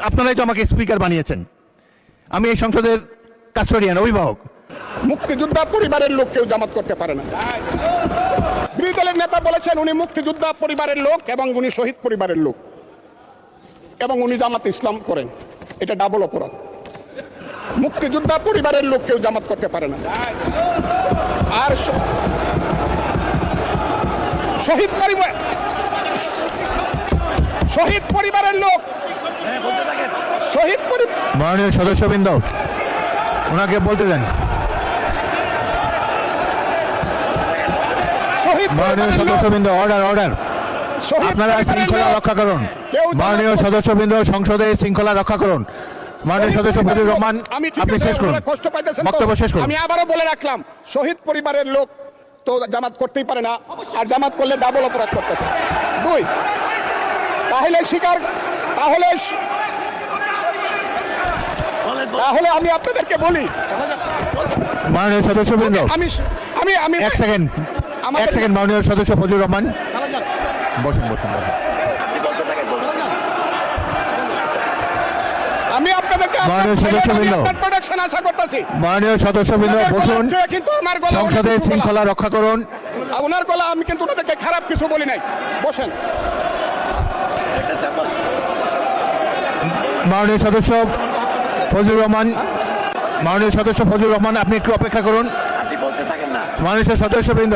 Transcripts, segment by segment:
আপনারাই তো আমাকে স্পিকার বানিয়েছেন। আমি এই সংসদের কাস্টোডিয়ান, অভিভাবক। মুক্তিযোদ্ধা পরিবারের লোক কেউ জামাত করতে পারে না। বিরোধী দলের নেতা বলেছেন উনি মুক্তিযোদ্ধা পরিবারের লোক এবং উনি শহীদ পরিবারের লোক এবং উনি জামাত ইসলাম করেন। এটা ডাবল অপরাধ। মুক্তিযোদ্ধা পরিবারের লোক কেউ জামাত করতে পারে না। আর শহীদ পরিবারের লোক, মাননীয় সদস্যবৃন্দ, ওনাকে বলতে দেন। মাননীয় সদস্যবৃন্দ, অর্ডার অর্ডার। আপনারা শৃঙ্খলা রক্ষা করুন। মাননীয় সদস্যবৃন্দ, সংসদে শৃঙ্খলা রক্ষা করুন। মাননীয় সদস্য ফজলুর রহমান, আপনি শেষ করুন, বক্তব্য শেষ করুন। আমি আবারও বলে রাখলাম, শহীদ পরিবারের লোক তো জামাত করতেই পারে না, আর জামাত করলে ডাবল অপরাধ করতেছে। দুই, তাহলে আমি আপনাদেরকে বলি, মাননীয় সদস্যবৃন্দ, আমি এক সেকেন্ড, মাননীয় সদস্য ফজলুর রহমান, বসুন বসুন বসুন। আমি আপনাদেরকে মাননীয় সদস্যবৃন্দ, আশা করতেছি, মাননীয় সদস্যবৃন্দ বসুন, সংসদে শৃঙ্খলা রক্ষা করুন। ওনার গলা, আমি কিন্তু ওনাদেরকে খারাপ কিছু বলি নাই। বসেন। মাননীয় সদস্য ফজলুর রহমান, মাননীয় সদস্য ফজলুর রহমান, আপনি একটু অপেক্ষা করুন। মাননীয় সদস্যবৃন্দ,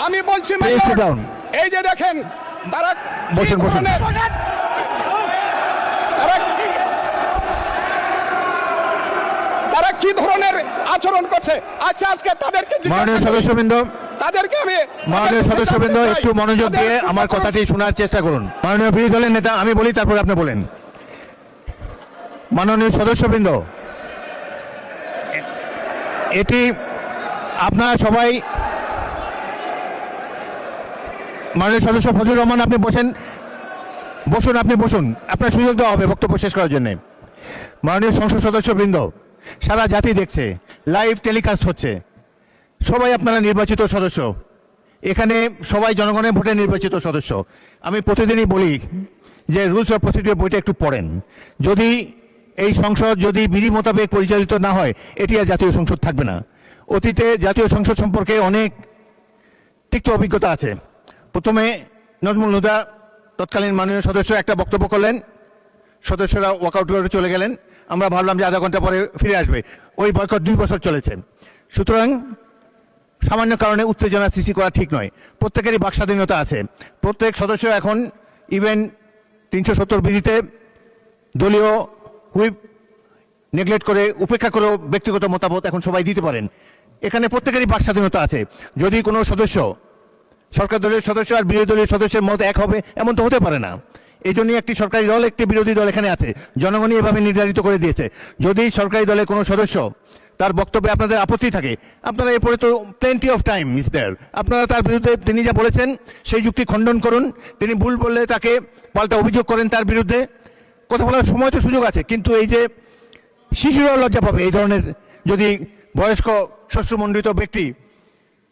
আমি বলছি, এই যে দেখেন, তারা বসুন বসুন। তারা কি ধরনের আচরণ করছে, আচ্ছা আজকে তাদেরকে, মাননীয় সদস্যবৃন্দ, মাননীয় সদস্যবৃন্দ, একটু মনোযোগ দিয়ে আমার কথাটি শোনার চেষ্টা করুন। মাননীয় বিরোধী দলের নেতা, আমি বলি তারপর আপনি বলেন। মাননীয় সদস্যবৃন্দ, এটি আপনারা সবাই, মাননীয় সদস্য ফজলুর রহমান, আপনি বসেন, বসুন, আপনি বসুন, আপনার সুযোগ দেওয়া হবে বক্তব্য শেষ করার জন্য। মাননীয় সংসদ সদস্যবৃন্দ, সারা জাতি দেখছে, লাইভ টেলিকাস্ট হচ্ছে, সবাই আপনারা নির্বাচিত সদস্য, এখানে সবাই জনগণের ভোটে নির্বাচিত সদস্য। আমি প্রতিদিনই বলি যে রুলস অফ প্রসিডিওর বইটা একটু পড়েন। যদি এই সংসদ যদি বিধি মোতাবেক পরিচালিত না হয়, এটি আর জাতীয় সংসদ থাকবে না। অতীতে জাতীয় সংসদ সম্পর্কে অনেক তিক্ত অভিজ্ঞতা আছে। প্রথমে নজমুল হুদা, তৎকালীন মাননীয় সদস্য, একটা বক্তব্য করলেন, সদস্যরা ওয়াকআউট করে চলে গেলেন। আমরা ভাবলাম যে আধা ঘন্টা পরে ফিরে আসবে। ওই বয়কট 2 বছর চলেছে। সুতরাং সামান্য কারণে উত্তেজনা সৃষ্টি করা ঠিক নয়। প্রত্যেকেরই বাক স্বাধীনতা আছে। প্রত্যেক সদস্য এখন ইভেন 370 বিধিতে দলীয় হুইপ নেগলেক্ট করে, উপেক্ষা করেও ব্যক্তিগত মতামত এখন সবাই দিতে পারেন। এখানে প্রত্যেকেরই বাক স্বাধীনতা আছে। যদি কোনো সদস্য, সরকার দলের সদস্য আর বিরোধী দলের সদস্যের মত এক হবে, এমন তো হতে পারে না। এই জন্যই একটি সরকারি দল, একটি বিরোধী দল এখানে আছে। জনগণই এভাবে নির্ধারিত করে দিয়েছে। যদি সরকারি দলের কোনো সদস্য, তার বক্তব্যে আপনাদের আপত্তি থাকে, আপনারা এরপরে তো plenty of time is there, আপনারা তার বিরুদ্ধে তিনি যা বলেছেন সেই যুক্তি খণ্ডন করুন। তিনি ভুল বললে তাকে পাল্টা অভিযোগ করেন, তার বিরুদ্ধে কথা বলার সময় তো সুযোগ আছে। কিন্তু এই যে শিশুরাও লজ্জা পাবে, এই ধরনের যদি বয়স্ক শ্বশ্রুমণ্ডিত ব্যক্তি,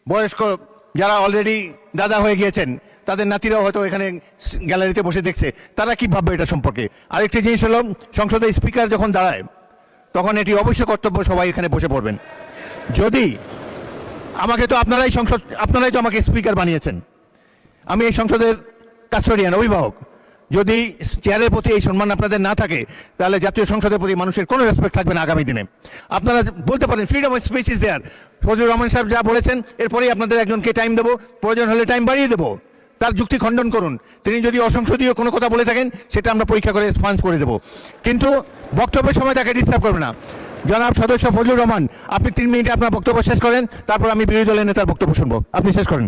বয়স্ক যারা অলরেডি দাদা হয়ে গিয়েছেন, তাদের নাতিরাও হয়তো এখানে গ্যালারিতে বসে দেখছে, তারা কি ভাববে এটা সম্পর্কে। আরেকটি জিনিস হলো, সংসদে স্পিকার যখন দাঁড়ায় তখন এটি অবশ্য কর্তব্য সবাই এখানে বসে পড়বেন। যদি আমাকে তো আপনারাই তো আমাকে স্পিকার বানিয়েছেন। আমি এই সংসদের কাস্টোডিয়ান, অভিভাবক। যদি চেয়ারের প্রতি এই সম্মান আপনাদের না থাকে, তাহলে জাতীয় সংসদের প্রতি মানুষের কোনো রেসপেক্ট থাকবে না আগামী দিনে। আপনারা বলতে পারেন freedom of speech is there. Fazlur Rahman সাহেব যা বলেছেন, এরপরেই আপনাদের একজনকে টাইম দেবো, প্রয়োজন হলে টাইম বাড়িয়ে দেবো, তার যুক্তি খণ্ডন করুন। তিনি যদি অসংসদীয় কোনো কথা বলে থাকেন, সেটা আমরা পরীক্ষা করে স্পঞ্জ করে দেবো, কিন্তু বক্তব্যের সময় তাকে ডিস্টার্ব করবে না। জনাব সদস্য ফজলুর রহমান, আপনি 3 মিনিটে আপনার বক্তব্য শেষ করেন, তারপর আমি বিরোধী দলের নেতার বক্তব্য শুনবো। আপনি শেষ করেন।